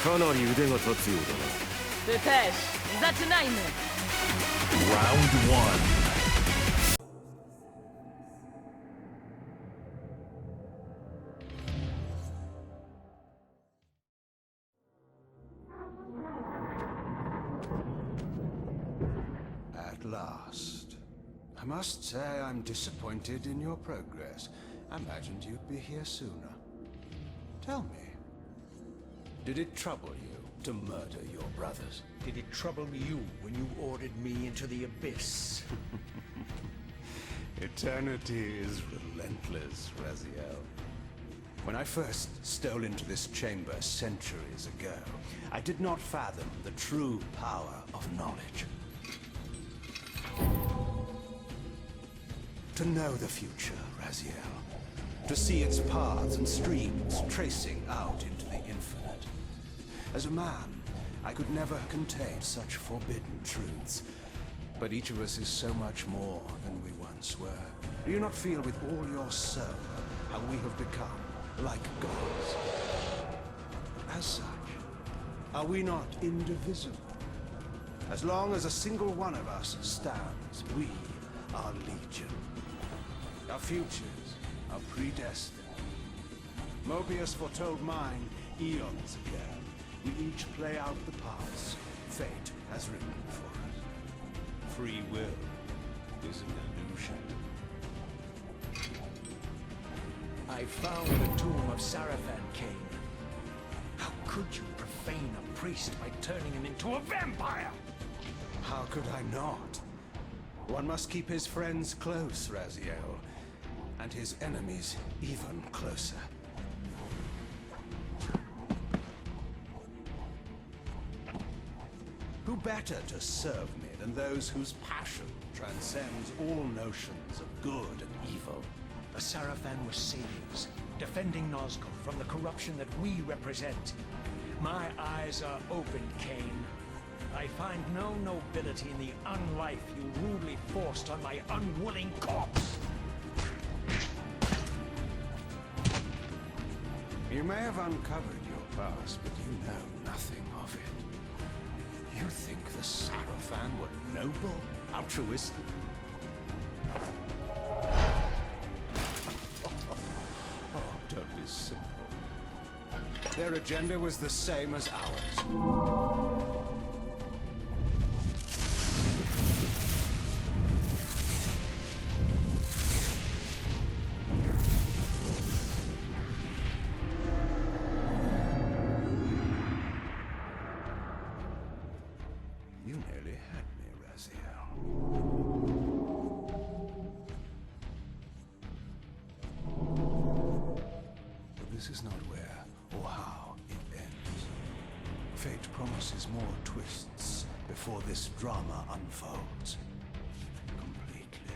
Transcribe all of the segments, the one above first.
かなり腕が立つようだな。Ty też. Zaczynajmy! Round one. At last. I must say I'm disappointed in your progress. I imagined you'd be here sooner. Tell me, did it trouble you to murder your brothers? Did it trouble you when you ordered me into the abyss? Eternity is relentless, Raziel. When I first stole into this chamber centuries ago, I did not fathom the true power of knowledge. To know the future, Raziel. To see its paths and streams tracing out into the infinite. As a man, I could never contain such forbidden truths. But each of us is so much more than we once were. Do you not feel with all your soul how we have become like gods? As such, are we not indivisible? As long as a single one of us stands, we are legion. Our futures are predestined. Moebius foretold mine eons ago. We each play out the parts fate has written for us. Free will is an illusion. I found the tomb of Sarafan, Kane. How could you profane a priest by turning him into a vampire? How could I not? One must keep his friends close, Raziel, and his enemies even closer. Who better to serve me than those whose passion transcends all notions of good and evil? The Sarafan were saviors, defending Nazgul from the corruption that we represent. My eyes are opened, Kane. I find no nobility in the unlife you rudely forced on my unwilling corpse. You may have uncovered your past, but you know nothing of it. You think the Sarafan were noble, altruistic? Oh, don't be simple. Their agenda was the same as ours. You nearly had me, Raziel. But this is not where or how it ends. Fate promises more twists before this drama unfolds completely.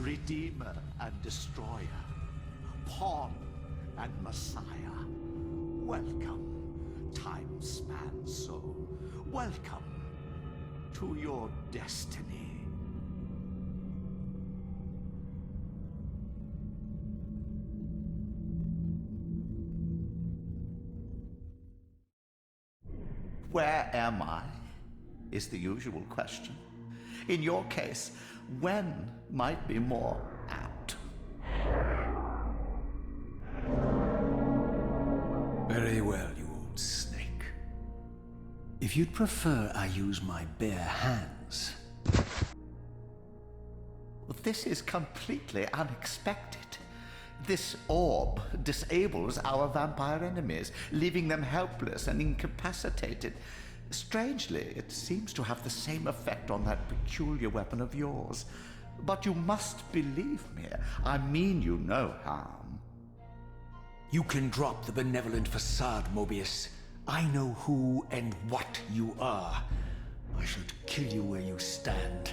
Redeemer and Destroyer, Pawn and Messiah. Welcome, time-span soul. Welcome to your destiny. Where am I? Is the usual question. In your case, when might be more apt. Very well, you old snake. If you'd prefer I use my bare hands... This is completely unexpected. This orb disables our vampire enemies, leaving them helpless and incapacitated. Strangely, it seems to have the same effect on that peculiar weapon of yours. But you must believe me. I mean you no harm. You can drop the benevolent facade, Moebius. I know who and what you are. I should kill you where you stand.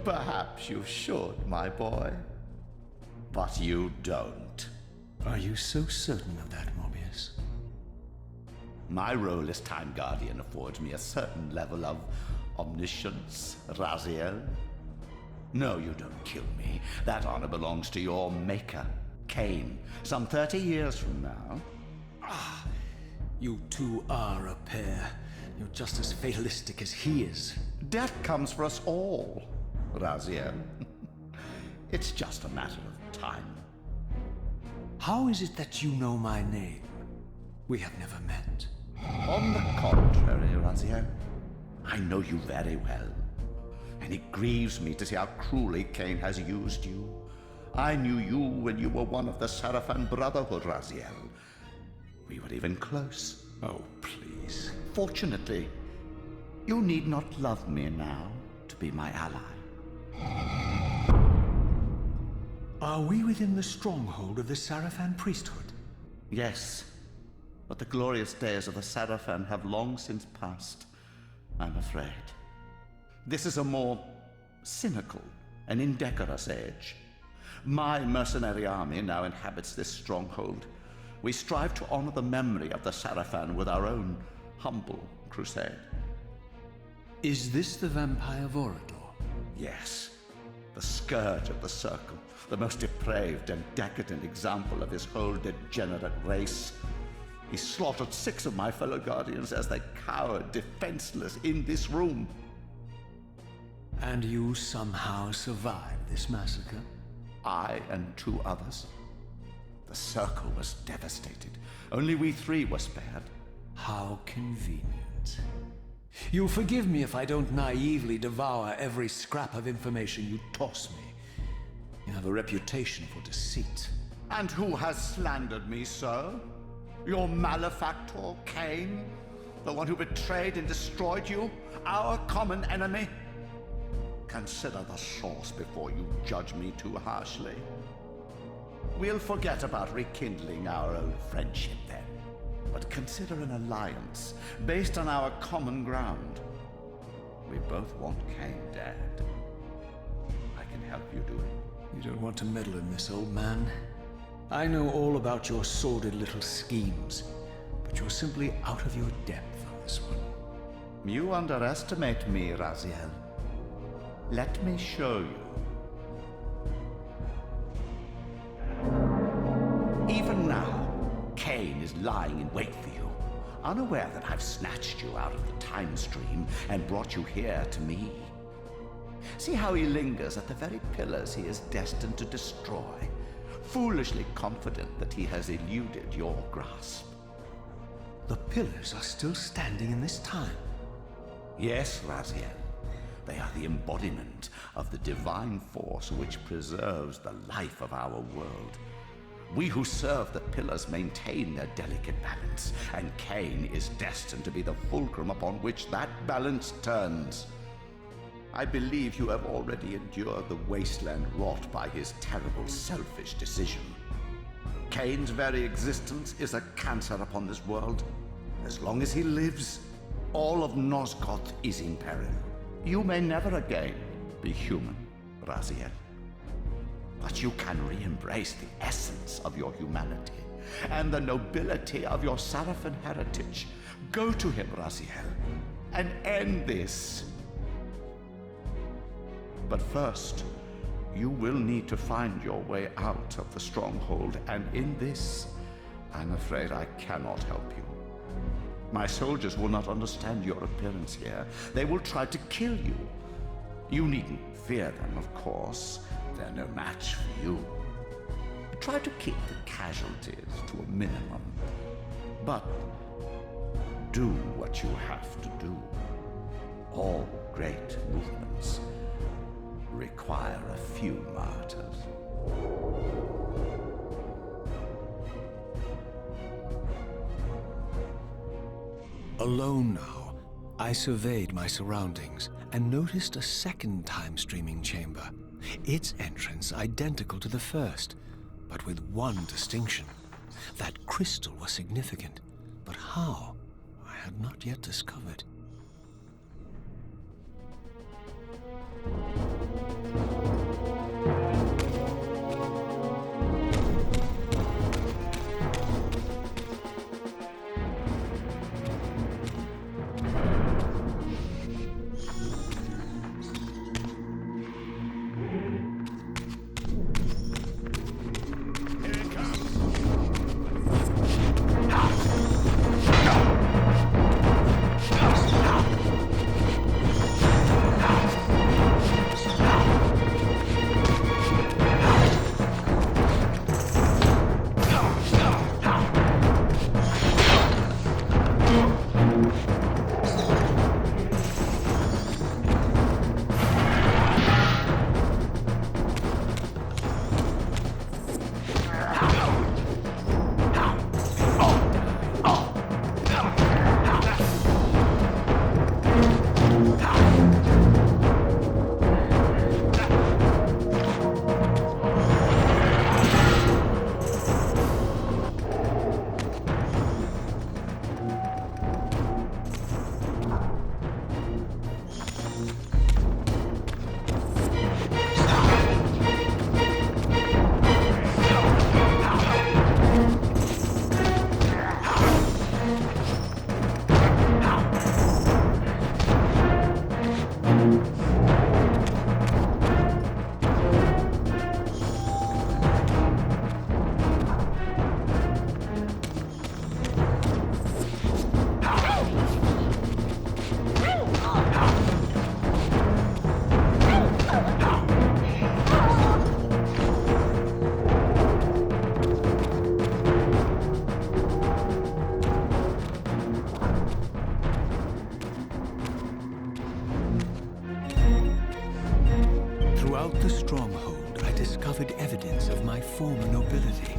Perhaps you should, my boy. But you don't. Are you so certain of that, Moebius? My role as Time Guardian affords me a certain level of omniscience, Raziel. No, you don't kill me. That honor belongs to your maker, Cain, some 30 years from now. You two are a pair. You're just as fatalistic as he is. Death comes for us all, Raziel. It's just a matter of time. How is it that you know my name? We have never met. On the contrary, Raziel, I know you very well. And it grieves me to see how cruelly Cain has used you. I knew you when you were one of the Sarafan Brotherhood, Raziel. We were even close. Oh, please. Fortunately, you need not love me now to be my ally. Are we within the stronghold of the Sarafan priesthood? Yes, but the glorious days of the Sarafan have long since passed, I'm afraid. This is a more cynical and indecorous age. My mercenary army now inhabits this stronghold. We strive to honor the memory of the Sarafan with our own humble crusade. Is this the vampire Vorador? Yes, the scourge of the Circle, the most depraved and decadent example of his whole degenerate race. He slaughtered 6 of my fellow Guardians as they cowered defenseless in this room. And you somehow survived this massacre? I and 2 others. The Circle was devastated. Only we 3 were spared. How convenient. You'll forgive me if I don't naively devour every scrap of information you toss me. You have a reputation for deceit. And who has slandered me so? Your malefactor, Cain? The one who betrayed and destroyed you? Our common enemy? Consider the source before you judge me too harshly. We'll forget about rekindling our old friendship then. But consider an alliance based on our common ground. We both want Cain dead. I can help you do it. You don't want to meddle in this, old man. I know all about your sordid little schemes, but you're simply out of your depth on this one. You underestimate me, Raziel. Let me show you. Even now, Cain is lying in wait for you, unaware that I've snatched you out of the time stream and brought you here to me. See how he lingers at the very pillars he is destined to destroy, foolishly confident that he has eluded your grasp. The pillars are still standing in this time. Yes, Raziel. They are the embodiment of the divine force which preserves the life of our world. We who serve the pillars maintain their delicate balance, and Cain is destined to be the fulcrum upon which that balance turns. I believe you have already endured the wasteland wrought by his terrible, selfish decision. Cain's very existence is a cancer upon this world. As long as he lives, all of Nosgoth is in peril. You may never again be human, Raziel. But you can re-embrace the essence of your humanity and the nobility of your Sarafan heritage. Go to him, Raziel, and end this. But first, you will need to find your way out of the stronghold, and in this, I'm afraid I cannot help you. My soldiers will not understand your appearance here. They will try to kill you. You needn't fear them, of course. They're no match for you. Try to keep the casualties to a minimum. But do what you have to do. All great movements require a few martyrs. Alone now, I surveyed my surroundings and noticed a second time-streaming chamber. Its entrance identical to the first, but with one distinction. That crystal was significant, but how? I had not yet discovered. Throughout the stronghold, I discovered evidence of my former nobility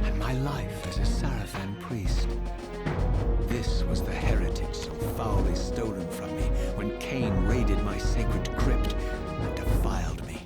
and my life as a Sarafan priest. This was the heritage so foully stolen from me when Cain raided my sacred crypt and defiled me.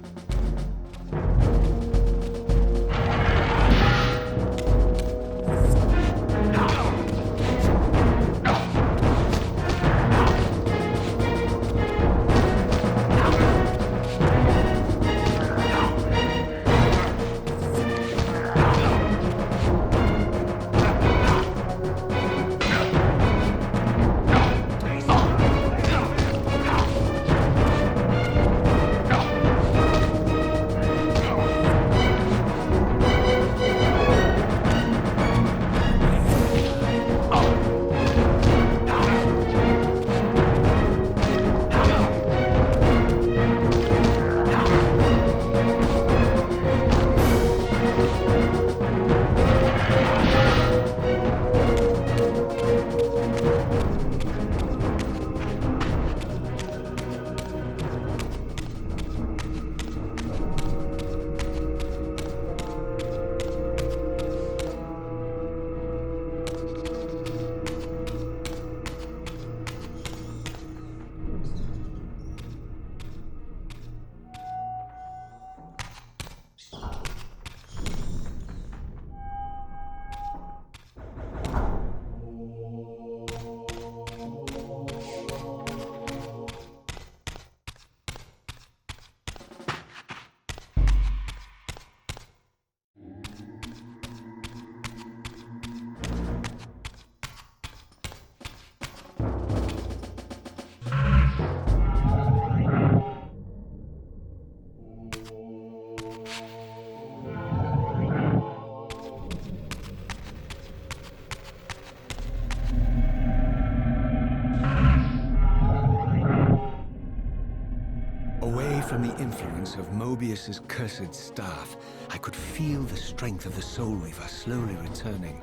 Away from the influence of Moebius's cursed staff, I could feel the strength of the Soul Reaver slowly returning.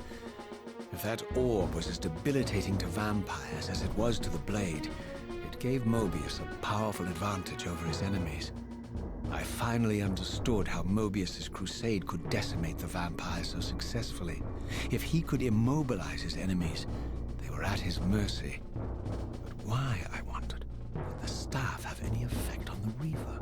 If that orb was as debilitating to vampires as it was to the blade, it gave Moebius a powerful advantage over his enemies. I finally understood how Moebius's crusade could decimate the vampires so successfully. If he could immobilize his enemies, they were at his mercy. But why, I wondered, would the staff have any effect on the Reaver?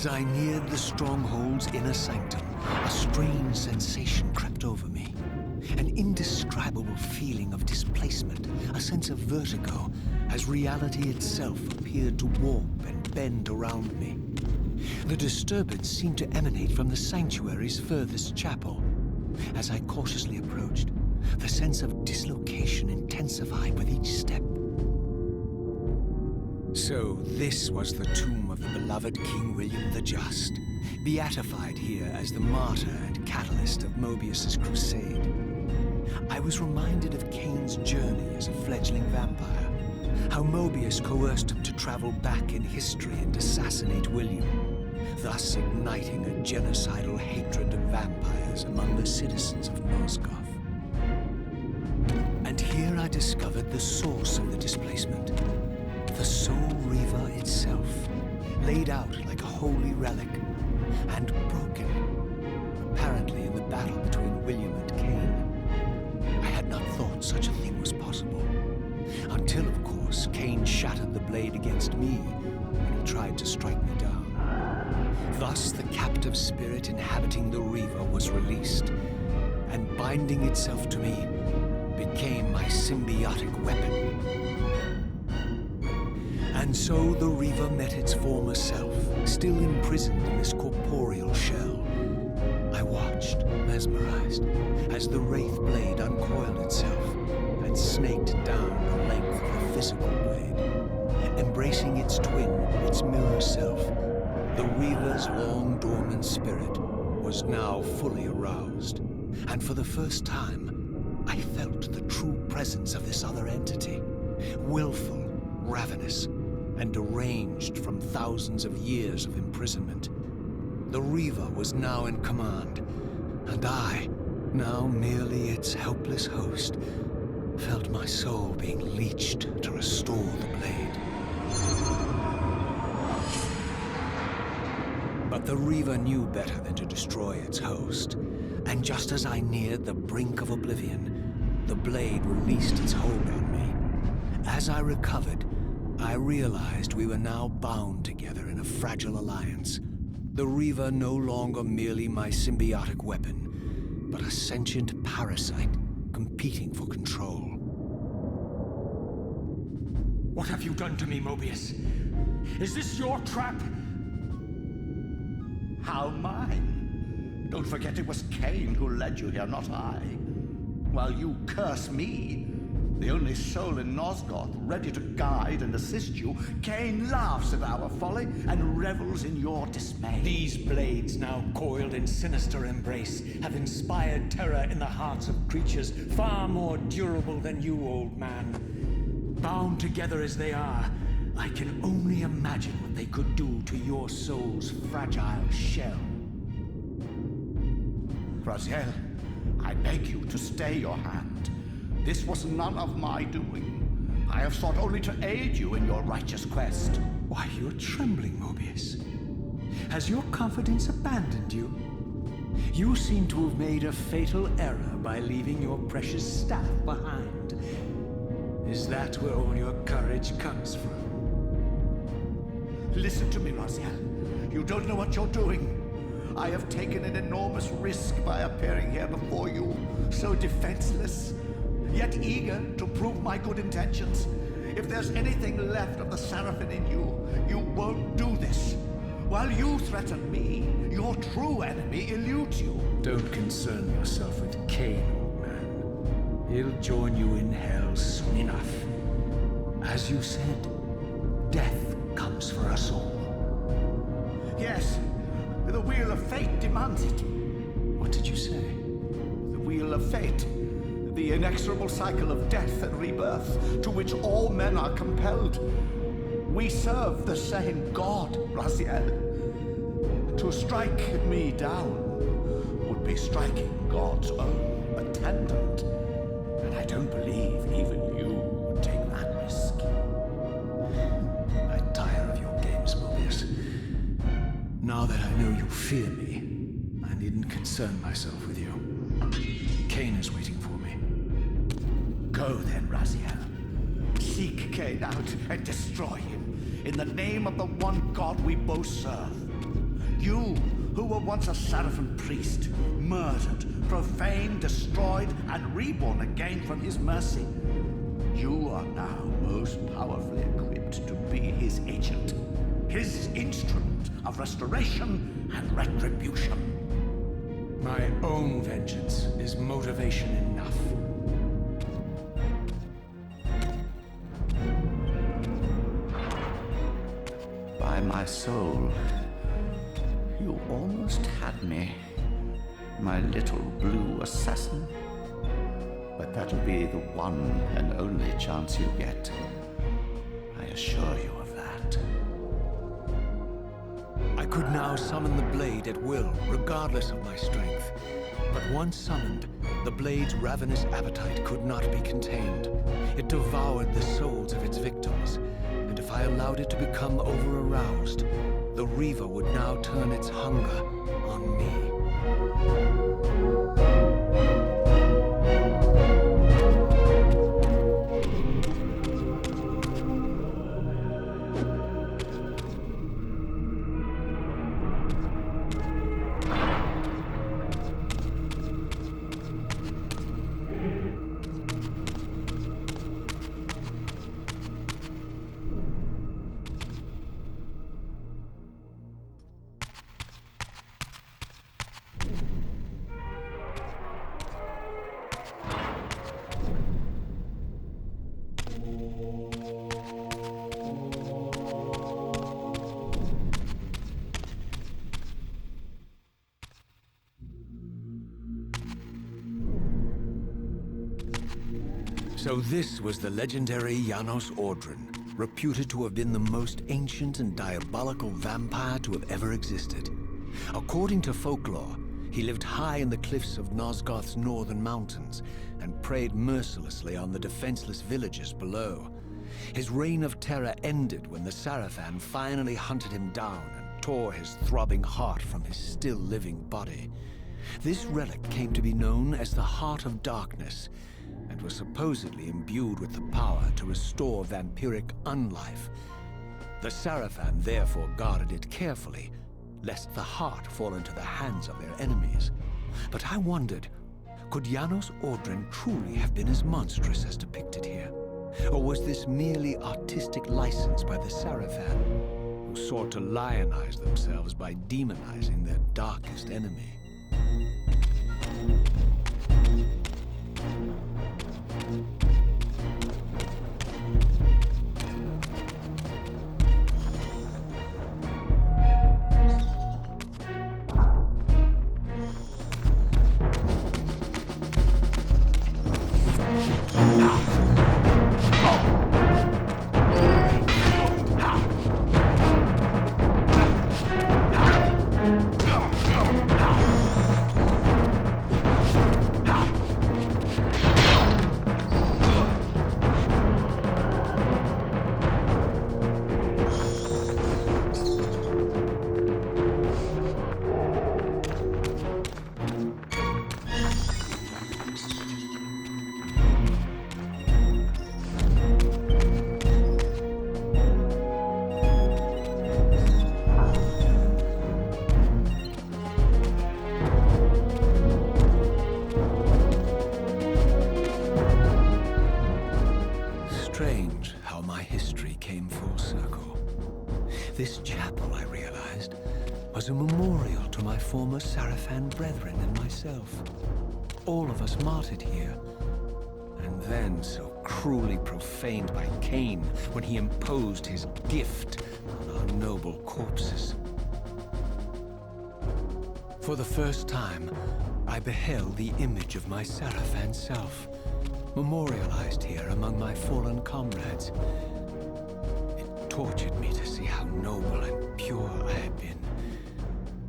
As I neared the stronghold's inner sanctum, a strange sensation crept over me. An indescribable feeling of displacement, a sense of vertigo, as reality itself appeared to warp and bend around me. The disturbance seemed to emanate from the sanctuary's furthest chapel. As I cautiously approached, the sense of dislocation intensified with each step. So this was the tomb of the beloved King William the Just, beatified here as the martyr and catalyst of Moebius's crusade. I was reminded of Cain's journey as a fledgling vampire, how Moebius coerced him to travel back in history and assassinate William, thus igniting a genocidal hatred of vampires among the citizens of Nosgoth. And here I discovered the source of the displacement. The Soul Reaver itself, laid out like a holy relic, and broken, apparently in the battle between William and Cain. I had not thought such a thing was possible, until, of course, Cain shattered the blade against me when he tried to strike me down. Thus, the captive spirit inhabiting the Reaver was released, and binding itself to me became my symbiotic weapon. And so the Reaver met its former self, still imprisoned in this corporeal shell. I watched, mesmerized, as the Wraith blade uncoiled itself and snaked down the length of the physical blade. Embracing its twin, its mirror self, the Reaver's long-dormant spirit was now fully aroused. And for the first time, I felt the true presence of this other entity, willful, ravenous, and deranged from thousands of years of imprisonment. The Reaver was now in command, and I, now merely its helpless host, felt my soul being leeched to restore the blade. But the Reaver knew better than to destroy its host, and just as I neared the brink of oblivion, the blade released its hold on me. As I recovered, I realized we were now bound together in a fragile alliance. The Reaver no longer merely my symbiotic weapon, but a sentient parasite competing for control. What have you done to me, Moebius? Is this your trap? How mine? Don't forget it was Cain who led you here, not I. While you curse me, the only soul in Nosgoth ready to guide and assist you, Cain laughs at our folly and revels in your dismay. These blades, now coiled in sinister embrace, have inspired terror in the hearts of creatures far more durable than you, old man. Bound together as they are, I can only imagine what they could do to your soul's fragile shell. Raziel, I beg you to stay your hand. This was none of my doing. I have sought only to aid you in your righteous quest. Why, you're trembling, Moebius. Has your confidence abandoned you? You seem to have made a fatal error by leaving your precious staff behind. Is that where all your courage comes from? Listen to me, Raziel. You don't know what you're doing. I have taken an enormous risk by appearing here before you, so defenseless, yet eager to prove my good intentions. If there's anything left of the Seraphim in you, you won't do this. While you threaten me, your true enemy eludes you. Don't concern yourself with Cain, old man. He'll join you in hell soon enough. As you said, death comes for us all. Yes, the wheel of fate demands it. What did you say? The wheel of fate. The inexorable cycle of death and rebirth to which all men are compelled. We serve the same God, Raziel. To strike me down would be striking God's own attendant. And I don't believe even you would take that risk. I tire of your games, Moebius. Now that I know you fear me, I needn't concern myself with you. Cain is waiting for me. Go then, Raziel. Seek Cain out and destroy him in the name of the one God we both serve. You, who were once a Seraphim priest, murdered, profaned, destroyed, and reborn again from his mercy. You are now most powerfully equipped to be his agent, his instrument of restoration and retribution. My own vengeance is motivation enough. By my soul, you almost had me, my little blue assassin. But that'll be the one and only chance you get. I assure you of that. I could now summon the blade at will, regardless of my strength. But once summoned, the blade's ravenous appetite could not be contained. It devoured the souls of its victims, and if I allowed it to become over-aroused, the Reaver would now turn its hunger on me. So this was the legendary Janos Ordren, reputed to have been the most ancient and diabolical vampire to have ever existed. According to folklore, he lived high in the cliffs of Nosgoth's northern mountains and preyed mercilessly on the defenseless villagers below. His reign of terror ended when the Sarafan finally hunted him down and tore his throbbing heart from his still-living body. This relic came to be known as the Heart of Darkness, and was supposedly imbued with the power to restore vampiric unlife. The Sarafan therefore guarded it carefully, lest the heart fall into the hands of their enemies. But I wondered, could Janos Ordren truly have been as monstrous as depicted here? Or was this merely artistic license by the Sarafan, who sought to lionize themselves by demonizing their darkest enemy? Strange how my history came full circle. This chapel, I realized, was a memorial to my former Sarafan brethren and myself. All of us martyred here, and then so cruelly profaned by Cain when he imposed his gift on our noble corpses. For the first time, I beheld the image of my Sarafan self, memorialized here among my fallen comrades. It tortured me to see how noble and pure I had been,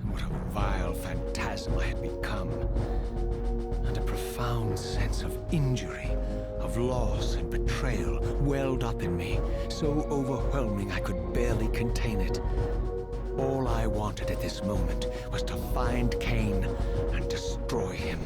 and what a vile phantasm I had become. And a profound sense of injury, of loss and betrayal welled up in me, so overwhelming I could barely contain it. All I wanted at this moment was to find Cain and destroy him.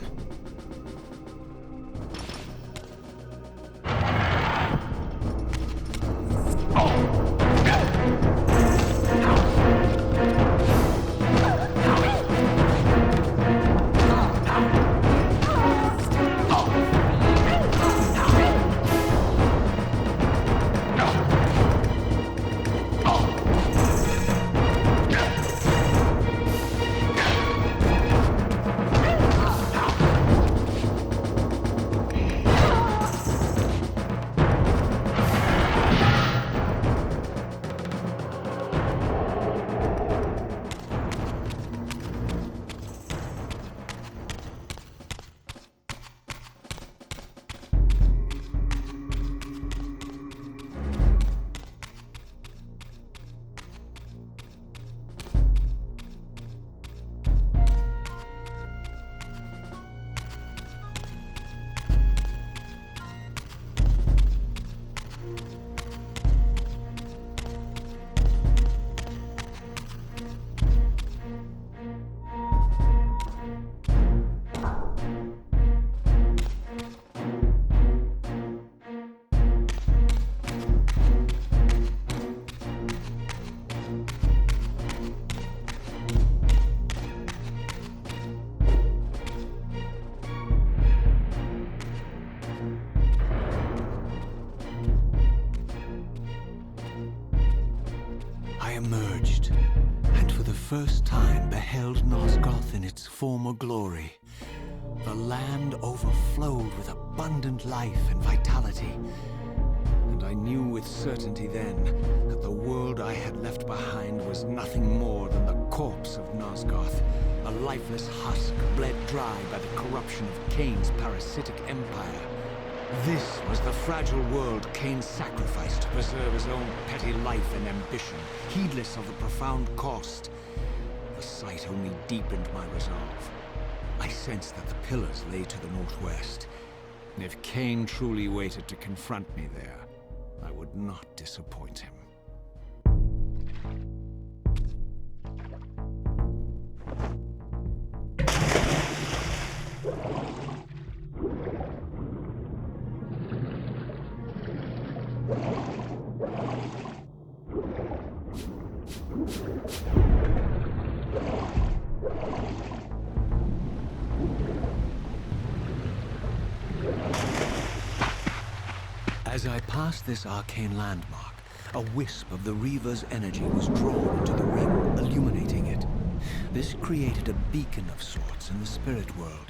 emerged, and for the first time beheld Nosgoth in its former glory. The land overflowed with abundant life and vitality, and I knew with certainty then that the world I had left behind was nothing more than the corpse of Nosgoth, a lifeless husk bled dry by the corruption of Cain's parasitic empire. This was the fragile world Cain sacrificed to preserve his own petty life and ambition, heedless of the profound cost. The sight only deepened my resolve. I sensed that the pillars lay to the northwest, and if Cain truly waited to confront me there, I would not disappoint him. As I passed this arcane landmark, a wisp of the Reaver's energy was drawn into the ring, illuminating it. This created a beacon of sorts in the spirit world.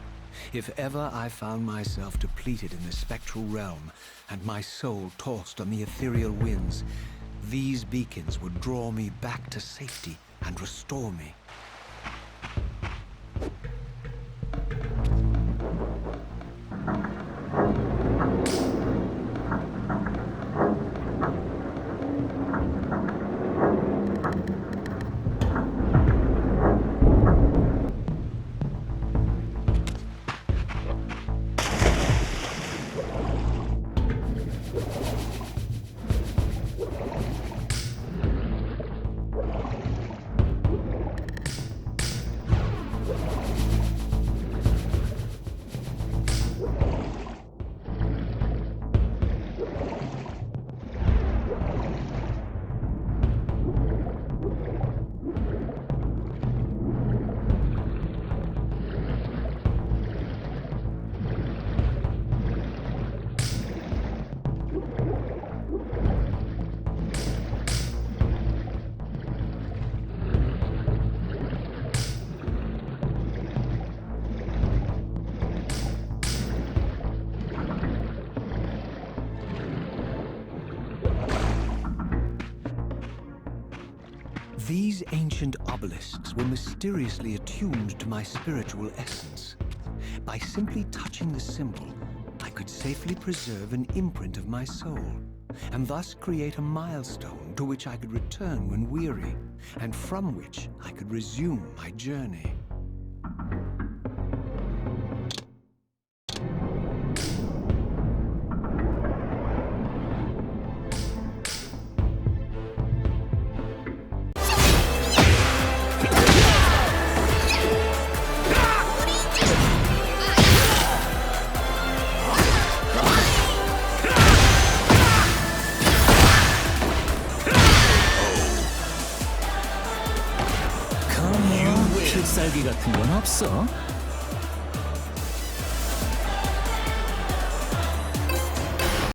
If ever I found myself depleted in the spectral realm, and my soul tossed on the ethereal winds, these beacons would draw me back to safety and restore me. These ancient obelisks were mysteriously attuned to my spiritual essence. By simply touching the symbol, I could safely preserve an imprint of my soul, and thus create a milestone to which I could return when weary, and from which I could resume my journey. 필살기 같은 건 없어?